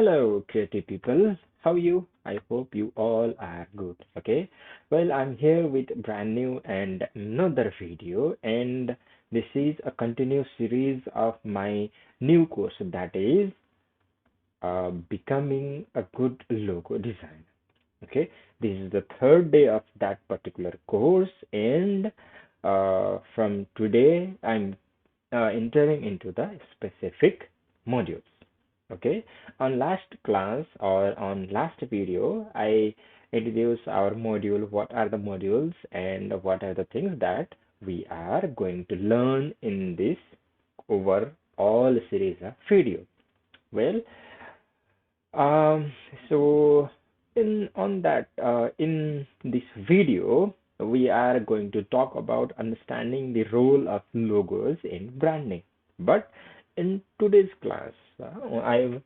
Hello, creative people. How are you? I hope you all are good. Okay. Well, I'm here with brand new and another video, and this is a continuous series of my new course that is becoming a good logo designer. Okay. This is the third day of that particular course, and from today, I'm entering into the specific modules. Okay, on last class or on last video, I introduced our module, what are the modules and what are the things that we are going to learn in this overall series of video. Well, um, so in this video, we are going to talk about understanding the role of logos in branding. But in today's class, I'm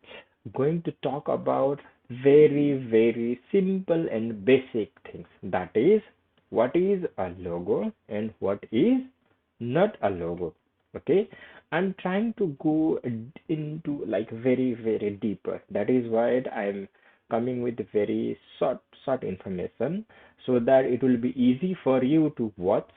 going to talk about very simple and basic things. That is, what is a logo and what is not a logo. Okay, I'm trying to go into like very deeper. That is why I'm coming with very short information so that it will be easy for you to watch,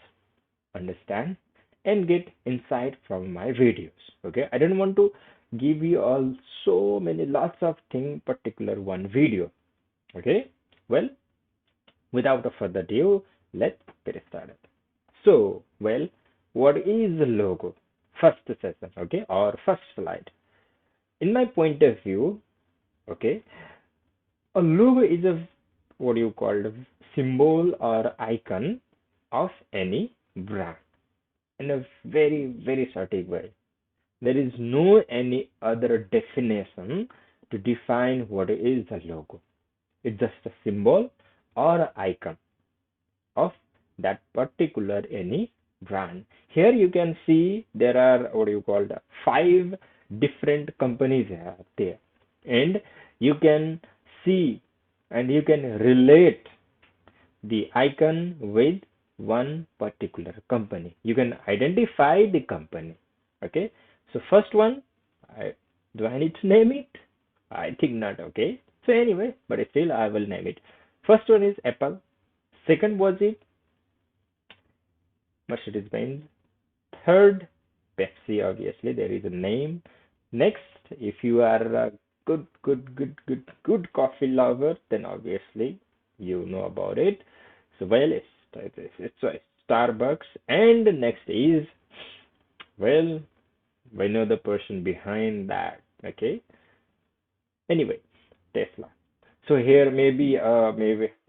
understand, and get insight from my videos. Okay, I don't want to give you all so many lots of thing particular one video. Okay, well, without a further ado, let's get started. So, well, what is the logo? First session, okay, or first slide. In my point of view, okay, a logo is a what you call a symbol or icon of any brand in a very certain way. There is no any other definition to define what is a logo. It's just a symbol or icon of that particular any brand. Here you can see there are what you call the five different companies there, and you can see and you can relate the icon with one particular company. You can identify the company. Okay, so first one, I, do I need to name it? I think not. Okay, so anyway, but still I will name it. First one is Apple. Second was it Mercedes-Benz. Third, Pepsi. Obviously, there is a name. Next, if you are a good coffee lover, then obviously you know about it. So, well, it's a Starbucks. And next is, well, we know the person behind that. Okay. Anyway, Tesla. So here maybe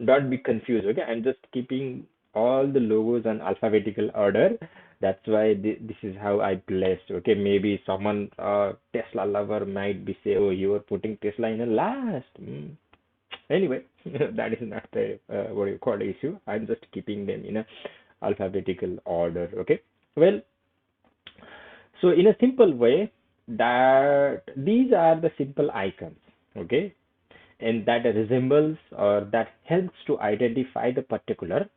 don't be confused. Okay, I'm just keeping all the logos in alphabetical order. That's why this is how I placed. Okay, maybe someone Tesla lover might be say, oh, you are putting Tesla in the last. Anyway, that is not the what you call issue. I'm just keeping them in a alphabetical order. Okay. Well, so in a simple way, that these are the simple icons. Okay, and that resembles or that helps to identify the particular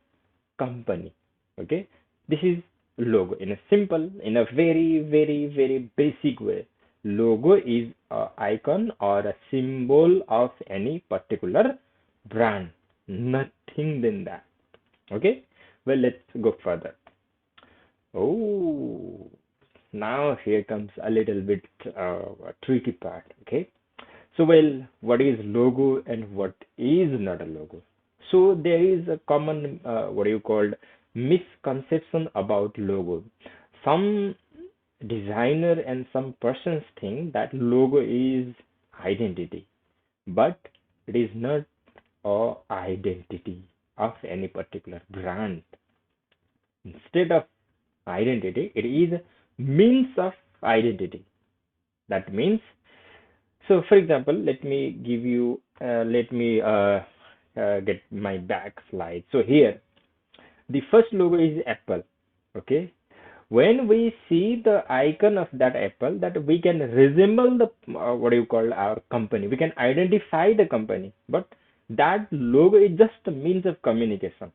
company. Okay, this is logo in a simple, in a very basic way. Logo is a icon or a symbol of any particular brand, nothing than that. Okay, well, let's go further. Oh, now here comes a little bit tricky part. Okay, so, well, what is logo and what is not a logo? So there is a common what do you call misconception about logo. Some designer and some persons think that logo is identity, but it is not a identity of any particular brand. Instead of identity, it is means of identity. That means, so, for example, let me get my back slide. So here, the first logo is Apple. Okay. When we see the icon of that Apple, that we can resemble the what do you call our company. We can identify the company, but that logo is just a means of communication.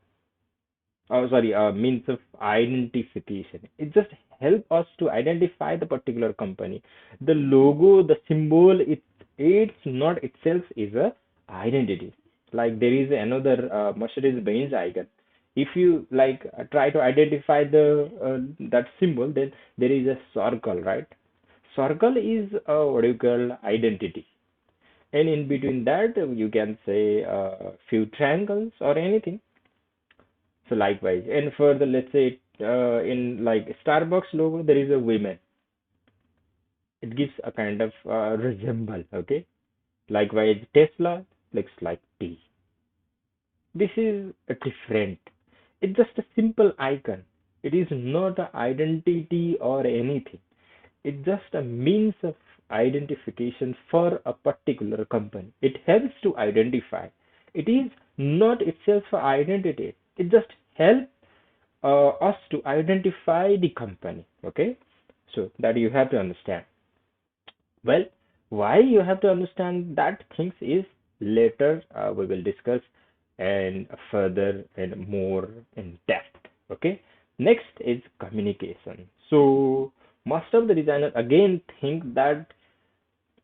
Oh, sorry, means of identification. It just help us to identify the particular company. The logo, the symbol, It's not itself is a identity. Like there is another Mercedes-Benz icon. If you like try to identify the that symbol, then there is a circle, right? Circle is what you call identity, and in between that you can say few triangles or anything. So likewise, and for the let's say in like Starbucks logo, there is a woman. It gives a kind of resemble. Okay. Likewise, Tesla looks like T. This is a different. It's just a simple icon. It is not an identity or anything. It's just a means of identification for a particular company. It helps to identify. It is not itself an identity. It just helps us to identify the company. Okay, so that you have to understand. Well, why you have to understand that things is later we will discuss and further and more in depth. Okay. Next is communication. So most of the designers again think that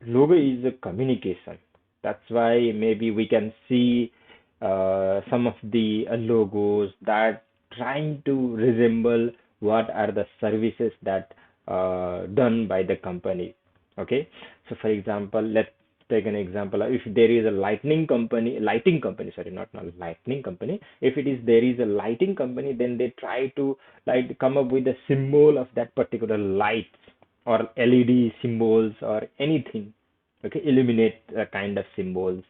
logo is a communication. That's why maybe we can see some of the logos that trying to resemble what are the services that done by the company. Okay, so for example, let's take an example. If there is a lighting company, sorry, not lightning company. If it is there is a lighting company, then they try to like come up with a symbol of that particular light or LED symbols or anything. Okay, illuminate kind of symbols.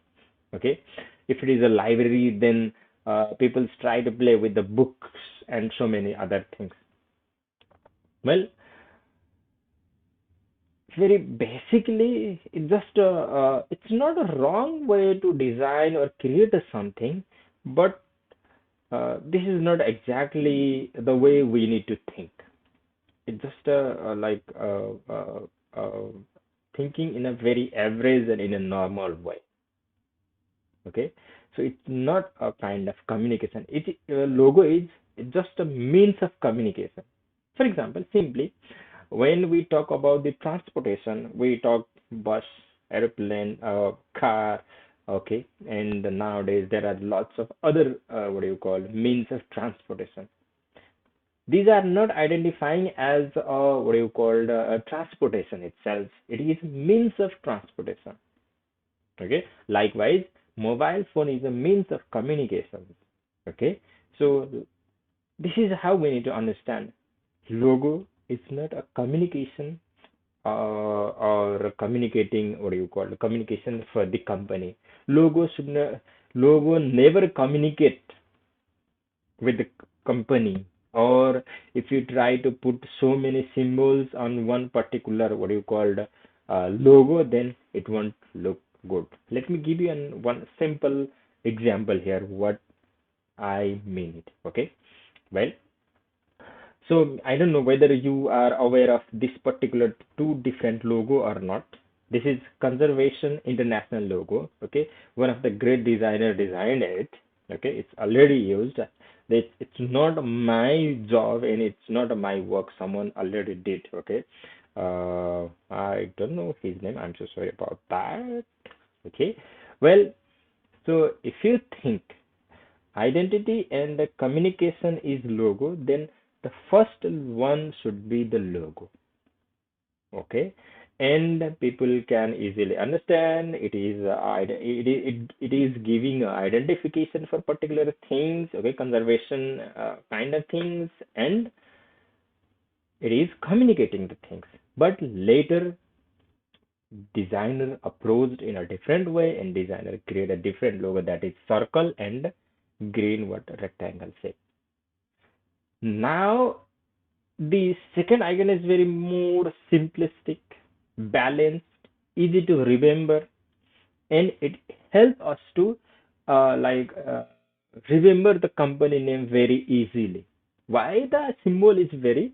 Okay, if it is a library, then people try to play with the books and so many other things. Well, very basically, it's not a wrong way to design or create a something, but this is not exactly the way we need to think. It's just thinking in a very average and in a normal way. Okay, so it's not a kind of communication. Logo is just a means of communication. For example, simply when we talk about the transportation, we talk bus, airplane, car. Okay, and nowadays there are lots of other what do you call means of transportation. These are not identifying as what do you call transportation itself. It is means of transportation. Okay, likewise, mobile phone is a means of communication. Okay, so this is how we need to understand. Logo is not a communication or communicating, what do you call it, communication for the company. Logo never communicate with the company, or if you try to put so many symbols on one particular what you called logo, then it won't look good. Let me give you one simple example here what I mean it. Okay, well, so I don't know whether you are aware of this particular two different logo or not. This is Conservation International logo. Okay, one of the great designer designed it. Okay, it's already used. It's not my job and it's not my work. Someone already did. Okay, I don't know his name. I'm so sorry about that. Okay, well, so if you think identity and the communication is logo, then the first one should be the logo. Okay, and people can easily understand it is it is giving identification for particular things. Okay, conservation kind of things, and it is communicating the things. But later designer approached in a different way and designer create a different logo, that is circle and green what rectangle shape. Now the second icon is very more simplistic, balanced, easy to remember, and it helps us to remember the company name very easily. Why the symbol is very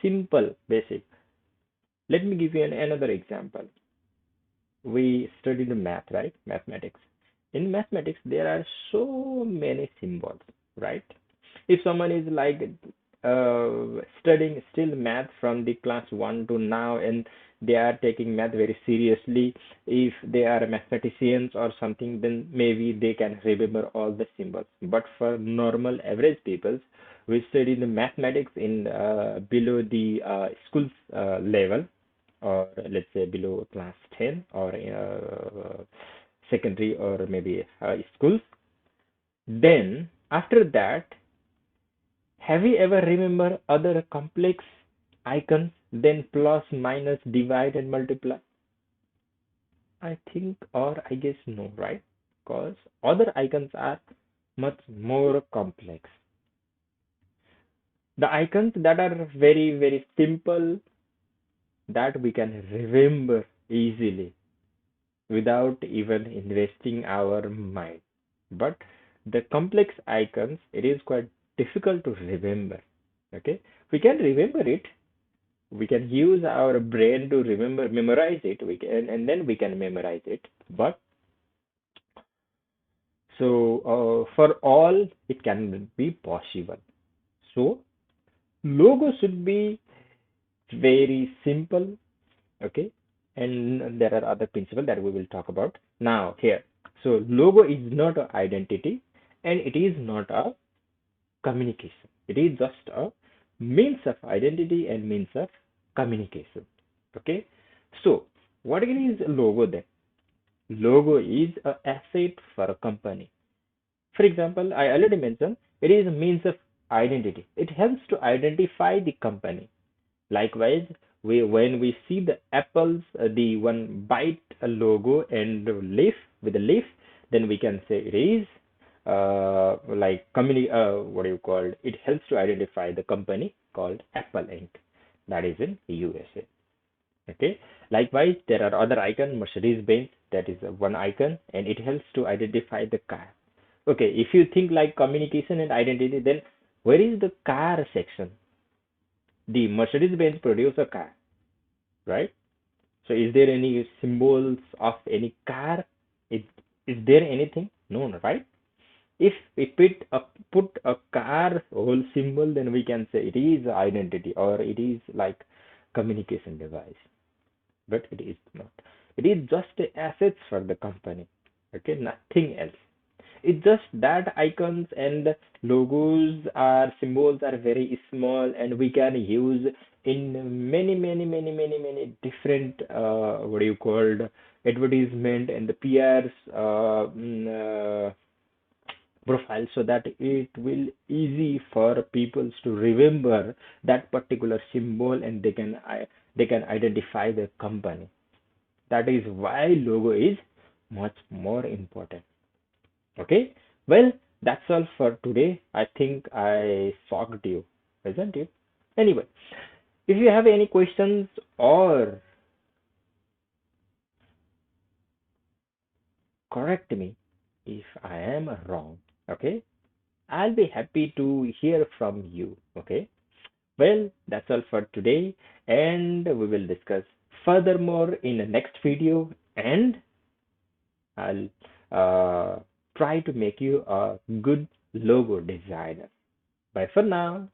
simple, basic. Let me give you another example. We studied math, right? Mathematics. In mathematics, there are so many symbols, right? If someone is like studying still math from the class 1 to now, and they are taking math very seriously, if they are mathematicians or something, then maybe they can remember all the symbols. But for normal average people, we study the mathematics in below the school level, or let's say below class 10, or secondary, or maybe high schools. Then after that, have you ever remember other complex icons than plus, minus, divide, and multiply? I think, or I guess no, right? Because other icons are much more complex. The icons that are very, very simple, that we can remember easily without even investing our mind. But the complex icons, it is quite difficult to remember. Okay, we can remember it. We can use our brain to remember, memorize it. We can, and then we can memorize it. But for all, it can be possible. So logo should be very simple, okay? And there are other principles that we will talk about now here. So logo is not an identity, and it is not a communication. It is just a means of identity and means of communication. Okay. So what is logo then? Logo is a asset for a company. For example, I already mentioned it is a means of identity. It helps to identify the company. Likewise, when we see the apples, the one bite logo and leaf with a leaf, then we can say it is what do you call it? It helps to identify the company called Apple Inc. That is in USA. Okay. Likewise, there are other icons, Mercedes-Benz, that is one icon, and it helps to identify the car. Okay, if you think like communication and identity, then where is the car section? The Mercedes-Benz produce a car, right? So is there any symbols of any car? Is, is there anything? No, no, right? If we put a car whole symbol, then we can say it is identity, or it is like communication device. But it is not. It is just the assets for the company. Okay, nothing else. It's just that icons and logos are symbols are very small, and we can use in many different what do you called advertisement and the PRs profile, so that it will easy for people to remember that particular symbol, and they can identify the company. That is why logo is much more important. Okay, well, that's all for today. I think I shocked you, isn't it? Anyway, if you have any questions or correct me if I am wrong, okay, I'll be happy to hear from you. Okay, well, that's all for today, and we will discuss furthermore in the next video, and I'll try to make you a good logo designer. Bye for now.